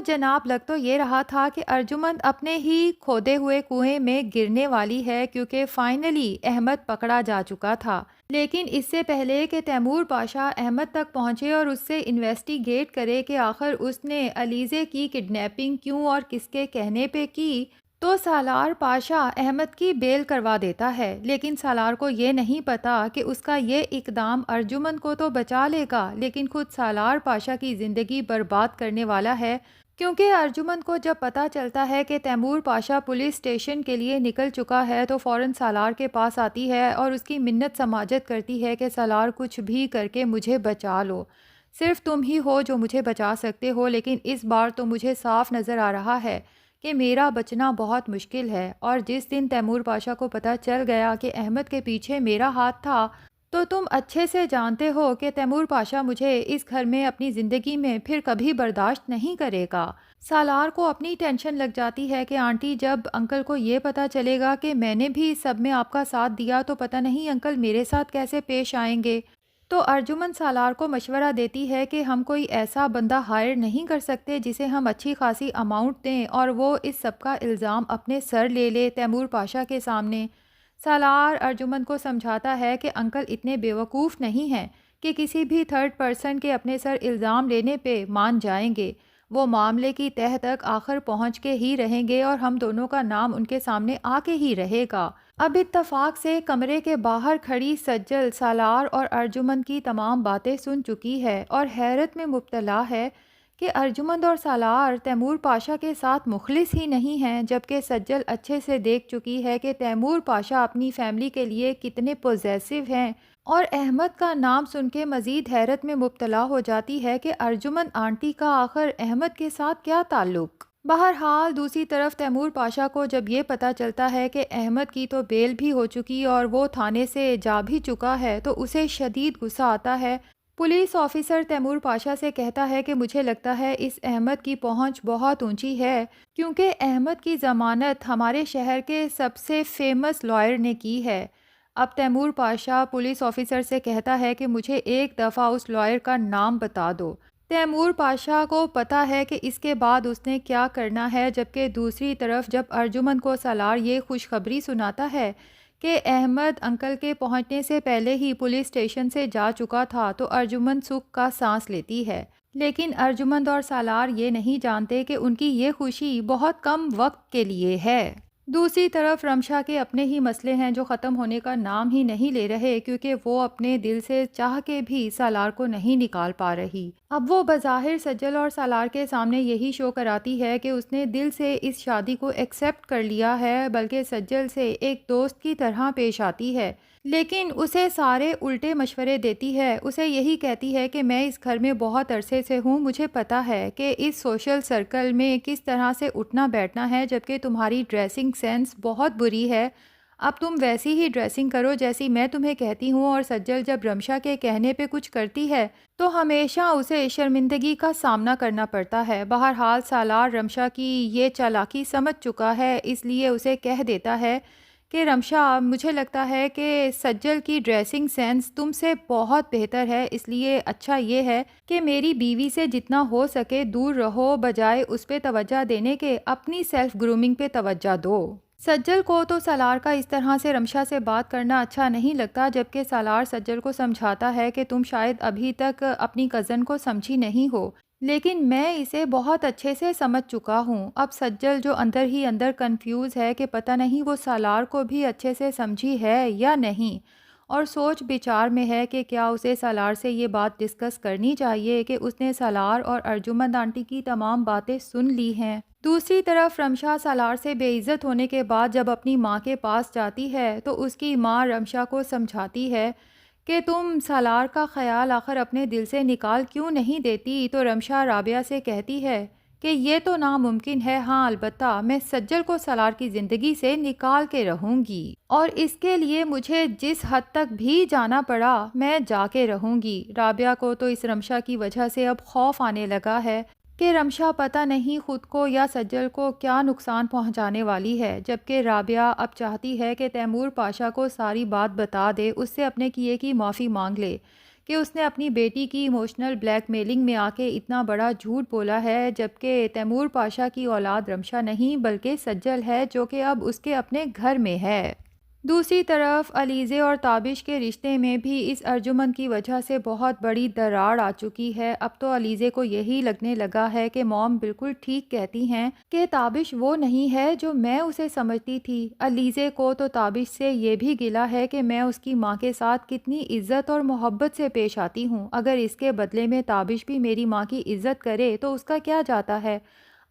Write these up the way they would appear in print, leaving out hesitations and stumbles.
जनाब, लग तो ये रहा था कि अर्जुमंद अपने ही खोदे हुए कुएं में गिरने वाली है, क्योंकि फाइनली अहमद पकड़ा जा चुका था। लेकिन इससे पहले कि तैमूर पाशा अहमद तक पहुंचे और उससे इन्वेस्टिगेट करे कि आखिर उसने अलीज़े की किडनैपिंग क्यों और किसके कहने पे की, तो सालार पाशा अहमद की बेल करवा देता है। लेकिन सालार को ये नहीं पता कि उसका ये इकदाम अर्जुमंद को तो बचा लेगा, लेकिन खुद सालार पाशा की ज़िंदगी बर्बाद करने वाला है। क्योंकि अर्जुमंद को जब पता चलता है कि तैमूर पाशा पुलिस स्टेशन के लिए निकल चुका है, तो फ़ौरन सालार के पास आती है और उसकी मिन्नत समाजत करती है कि सालार, कुछ भी करके मुझे बचा लो। सिर्फ तुम ही हो जो मुझे बचा सकते हो, लेकिन इस बार तो मुझे साफ नज़र आ रहा है कि मेरा बचना बहुत मुश्किल है। और जिस दिन तैमूर पाशा को पता चल गया कि अहमद के पीछे मेरा हाथ था, तो तुम अच्छे से जानते हो कि तैमूर पाशा मुझे इस घर में अपनी ज़िंदगी में फिर कभी बर्दाश्त नहीं करेगा। सालार को अपनी टेंशन लग जाती है कि आंटी, जब अंकल को ये पता चलेगा कि मैंने भी सब में आपका साथ दिया, तो पता नहीं अंकल मेरे साथ कैसे पेश आएंगे। तो अर्जुमन सालार को मशवरा देती है कि हम कोई ऐसा बंदा हायर नहीं कर सकते जिसे हम अच्छी खासी अमाउंट दें और वो इस सब का इल्ज़ाम अपने सर ले ले तैमूर पाशा के सामने। सालार अर्जुमन को समझाता है कि अंकल इतने बेवकूफ़ नहीं हैं कि किसी भी थर्ड पर्सन के अपने सर इल्ज़ाम लेने पे मान जाएंगे। वो मामले की तह तक आखिर पहुंच के ही रहेंगे और हम दोनों का नाम उनके सामने आके ही रहेगा। अब इत्तफाक से कमरे के बाहर खड़ी सज्जल सालार और अर्जुमंद की तमाम बातें सुन चुकी है और हैरत में मुब्तला है कि अर्जुमंद और सालार तैमूर पाशा के साथ मुखलिस ही नहीं हैं, जबकि सज्जल अच्छे से देख चुकी है कि तैमूर पाशा अपनी फैमिली के लिए कितने पॉजेसिव हैं। और अहमद का नाम सुन के मज़ीद हैरत में मुब्तला हो जाती है कि अर्जुमंद आंटी का आखिर अहमद के साथ क्या ताल्लुक़। बहरहाल दूसरी तरफ तैमूर पाशा को जब ये पता चलता है कि अहमद की तो बेल भी हो चुकी और वो थाने से जा भी चुका है, तो उसे शदीद गुस्सा आता है। पुलिस ऑफिसर तैमूर पाशा से कहता है कि मुझे लगता है इस अहमद की पहुंच बहुत ऊंची है, क्योंकि अहमद की ज़मानत हमारे शहर के सबसे फेमस लॉयर ने की है। अब तैमूर पाशा पुलिस ऑफिसर से कहता है कि मुझे एक दफ़ा उस लॉयर का नाम बता दो। तैमूर पाशा को पता है कि इसके बाद उसने क्या करना है, जबकि दूसरी तरफ जब अर्जुमंद को सालार ये खुशखबरी सुनाता है कि अहमद अंकल के पहुंचने से पहले ही पुलिस स्टेशन से जा चुका था, तो अर्जुमंद सुख का सांस लेती है। लेकिन अर्जुमंद और सालार ये नहीं जानते कि उनकी ये खुशी बहुत कम वक्त के लिए है। दूसरी तरफ रमशा के अपने ही मसले हैं जो ख़त्म होने का नाम ही नहीं ले रहे, क्योंकि वो अपने दिल से चाह के भी सालार को नहीं निकाल पा रही। अब वो बज़ाहिर सज्जल और सालार के सामने यही शो कराती है कि उसने दिल से इस शादी को एक्सेप्ट कर लिया है, बल्कि सज्जल से एक दोस्त की तरह पेश आती है। लेकिन उसे सारे उल्टे मशवरे देती है। उसे यही कहती है कि मैं इस घर में बहुत अरसे से हूँ, मुझे पता है कि इस सोशल सर्कल में किस तरह से उठना बैठना है, जबकि तुम्हारी ड्रेसिंग सेंस बहुत बुरी है। अब तुम वैसी ही ड्रेसिंग करो जैसी मैं तुम्हें कहती हूँ। और सज्जल जब रमशा के कहने पे कुछ करती है तो हमेशा उसे शर्मिंदगी का सामना करना पड़ता है। बहरहाल सालार रमशा की ये चालाकी समझ चुका है, इसलिए उसे कह देता है कि रमशा, मुझे लगता है कि सज्जल की ड्रेसिंग सेंस तुमसे बहुत बेहतर है, इसलिए अच्छा ये है कि मेरी बीवी से जितना हो सके दूर रहो, बजाय उस पे तवज्जो देने के अपनी सेल्फ ग्रूमिंग पे तवज्जो दो। सज्जल को तो सालार का इस तरह से रमशा से बात करना अच्छा नहीं लगता, जबकि सालार सज्जल को समझाता है कि तुम शायद अभी तक अपनी कज़न को समझी नहीं हो, लेकिन मैं इसे बहुत अच्छे से समझ चुका हूँ। अब सज्जल जो अंदर ही अंदर कंफ्यूज है कि पता नहीं वो सालार को भी अच्छे से समझी है या नहीं, और सोच विचार में है कि क्या उसे सालार से ये बात डिस्कस करनी चाहिए कि उसने सालार और अर्जुमंद आंटी की तमाम बातें सुन ली हैं। दूसरी तरफ रमशा सालार से बेइज्जत होने के बाद जब अपनी माँ के पास जाती है, तो उसकी माँ रमशा को समझाती है कि तुम सालार का ख्याल आखिर अपने दिल से निकाल क्यों नहीं देती। तो रमशा राबिया से कहती है कि ये तो नामुमकिन है, हाँ अलबत्ता मैं सज्जल को सालार की ज़िंदगी से निकाल के रहूँगी, और इसके लिए मुझे जिस हद तक भी जाना पड़ा मैं जाके रहूँगी। राबिया को तो इस रमशा की वजह से अब खौफ आने लगा है कि रमशा पता नहीं खुद को या सज्जल को क्या नुकसान पहुंचाने वाली है, जबकि राबिया अब चाहती है कि तैमूर पाशा को सारी बात बता दे, उससे अपने किए की माफ़ी मांग ले, कि उसने अपनी बेटी की इमोशनल ब्लैकमेलिंग में आके इतना बड़ा झूठ बोला है, जबकि तैमूर पाशा की औलाद रमशा नहीं बल्कि सज्जल है, जो कि अब उसके अपने घर में है। दूसरी तरफ अलीज़े और ताबिश के रिश्ते में भी इस अर्जुमंद की वजह से बहुत बड़ी दरार आ चुकी है। अब तो अलीज़े को यही लगने लगा है कि मॉम बिल्कुल ठीक कहती हैं कि ताबिश वो नहीं है जो मैं उसे समझती थी। अलीज़े को तो ताबिश से ये भी गिला है कि मैं उसकी माँ के साथ कितनी इज़्ज़त और मोहब्बत से पेश आती हूँ। अगर इसके बदले में ताबिश भी मेरी माँ की इज़्ज़त करे तो उसका क्या जाता है।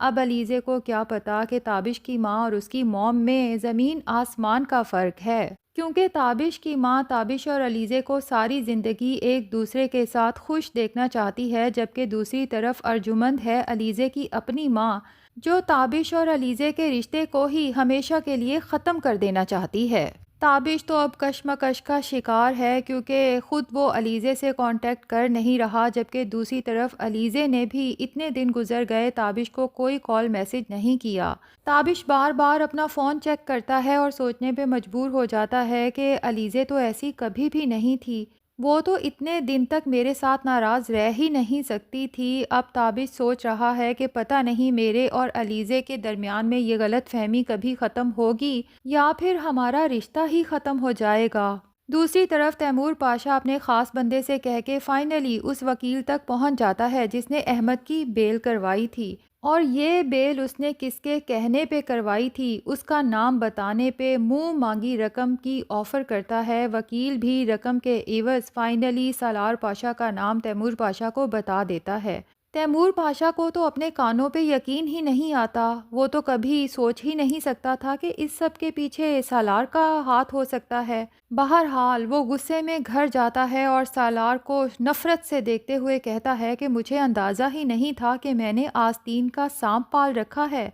अब अलीज़े को क्या पता कि ताबिश की माँ और उसकी मॉम में ज़मीन आसमान का फ़र्क है, क्योंकि ताबिश की माँ ताबिश और अलीज़े को सारी ज़िंदगी एक दूसरे के साथ खुश देखना चाहती है, जबकि दूसरी तरफ अर्जुमंद है अलीज़े की अपनी माँ, जो ताबिश और अलीज़े के रिश्ते को ही हमेशा के लिए ख़त्म कर देना चाहती है। ताबिश तो अब कशमकश का शिकार है, क्योंकि ख़ुद वो अलीज़े से कांटेक्ट कर नहीं रहा, जबकि दूसरी तरफ अलीज़े ने भी इतने दिन गुजर गए ताबिश को कोई कॉल मैसेज नहीं किया। ताबिश बार बार अपना फ़ोन चेक करता है और सोचने पे मजबूर हो जाता है कि अलीज़े तो ऐसी कभी भी नहीं थी, वो तो इतने दिन तक मेरे साथ नाराज़ रह ही नहीं सकती थी। अब ताबिश सोच रहा है कि पता नहीं मेरे और अलीज़े के दरमियान में ये गलतफ़हमी कभी ख़त्म होगी या फिर हमारा रिश्ता ही ख़त्म हो जाएगा। दूसरी तरफ तैमूर पाशा अपने ख़ास बंदे से कह के फ़ाइनली उस वकील तक पहुंच जाता है जिसने अहमद की बेल करवाई थी, और ये बेल उसने किसके कहने पे करवाई थी उसका नाम बताने पे मुंह मांगी रकम की ऑफ़र करता है। वकील भी रकम के एवज़ फ़ाइनली सालार पाशा का नाम तैमूर पाशा को बता देता है। तैमूर पाशा को तो अपने कानों पे यकीन ही नहीं आता। वो तो कभी सोच ही नहीं सकता था कि इस सब के पीछे सालार का हाथ हो सकता है। बहरहाल वो गुस्से में घर जाता है और सालार को नफ़रत से देखते हुए कहता है कि मुझे अंदाज़ा ही नहीं था कि मैंने आस्तीन का सांप पाल रखा है।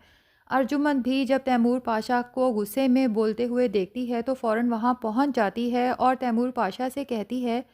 अर्जुमंद भी जब तैमूर पाशा को गुस्से में बोलते हुए देखती है तो फ़ौरन वहाँ पहुँच जाती है और तैमूर पाशा से कहती है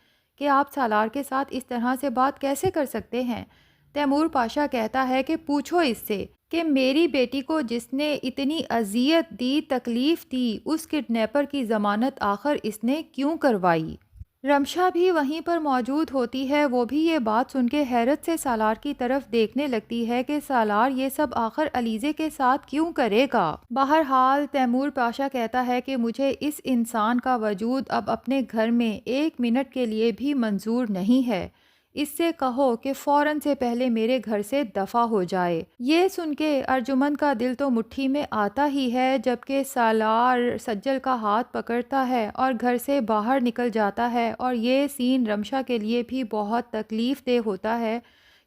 कि आप सालार के साथ इस तरह से बात कैसे कर सकते हैं। तैमूर पाशा कहता है कि पूछो इससे कि मेरी बेटी को जिसने इतनी अजियत दी, तकलीफ़ दी, उस किडनैपर की ज़मानत आखिर इसने क्यों करवाई। रमशा भी वहीं पर मौजूद होती है। वो भी ये बात सुन के हैरत से सालार की तरफ देखने लगती है कि सालार ये सब आखिर अलीज़े के साथ क्यों करेगा। बहरहाल तैमूर पाशा कहता है कि मुझे इस इंसान का वजूद अब अपने घर में 1 मिनट के लिए भी मंजूर नहीं है। इससे कहो कि फ़ौरन से पहले मेरे घर से दफ़ा हो जाए। ये सुन के अर्जुमंद का दिल तो मुट्ठी में आता ही है, जबकि सालार सज्जल का हाथ पकड़ता है और घर से बाहर निकल जाता है। और ये सीन रमशा के लिए भी बहुत तकलीफ़ देह होता है,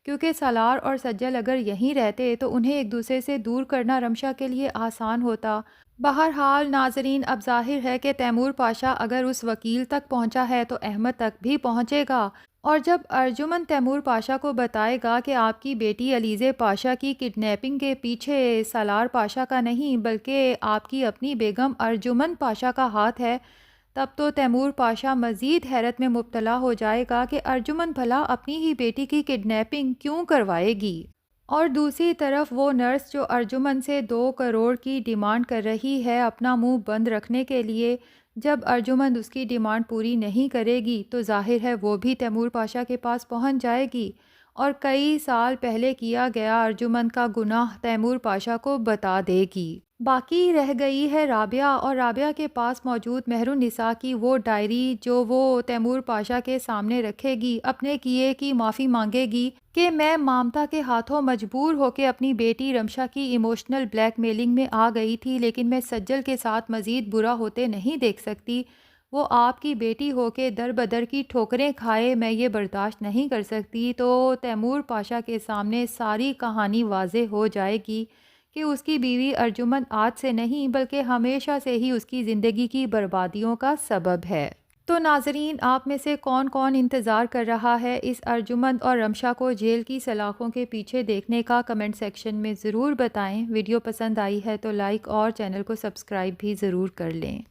क्योंकि सालार और सज्जल अगर यहीं रहते तो उन्हें एक दूसरे से दूर करना रमशा के लिए आसान होता। बहरहाल नाजरीन, अब ज़ाहिर है कि तैमूर पाशा अगर उस वकील तक पहुंचा है तो अहमद तक भी पहुंचेगा। और जब अर्जुमंद तैमूर पाशा को बताएगा कि आपकी बेटी अलीज़े पाशा की किडनैपिंग के पीछे सालार पाशा का नहीं बल्कि आपकी अपनी बेगम अर्जुमंद पाशा का हाथ है, तब तो तैमूर पाशा मज़ीद हैरत में मुब्तला हो जाएगा कि अर्जुमंद भला अपनी ही बेटी की किडनैपिंग क्यों करवाएगी। और दूसरी तरफ वो नर्स जो अर्जुमंद से 2 करोड़ की डिमांड कर रही है अपना मुंह बंद रखने के लिए, जब अर्जुमंद उसकी डिमांड पूरी नहीं करेगी तो जाहिर है वो भी तैमूर पाशा के पास पहुंच जाएगी और कई साल पहले किया गया अर्जुमंद का गुनाह तैमूर पाशा को बता देगी। बाकी रह गई है राबिया, और राबिया के पास मौजूद मेहरुन्निसा की वो डायरी जो वो तैमूर पाशा के सामने रखेगी, अपने किए की माफ़ी मांगेगी कि मैं मामता के हाथों मजबूर होकर अपनी बेटी रमशा की इमोशनल ब्लैकमेलिंग में आ गई थी, लेकिन मैं सज्जल के साथ मज़ीद बुरा होते नहीं देख सकती। वो आपकी बेटी होके दर बदर की ठोकरें खाए, मैं ये बर्दाश्त नहीं कर सकती। तो तैमूर पाशा के सामने सारी कहानी वाज़ेह हो जाएगी कि उसकी बीवी अर्जुमंद आज से नहीं बल्कि हमेशा से ही उसकी ज़िंदगी की बर्बादियों का सबब है। तो नाजरीन, आप में से कौन कौन इंतज़ार कर रहा है इस अर्जुमंद और रमशा को जेल की सलाखों के पीछे देखने का, कमेंट सेक्शन में ज़रूर बताएं। वीडियो पसंद आई है तो लाइक और चैनल को सब्सक्राइब भी ज़रूर कर लें।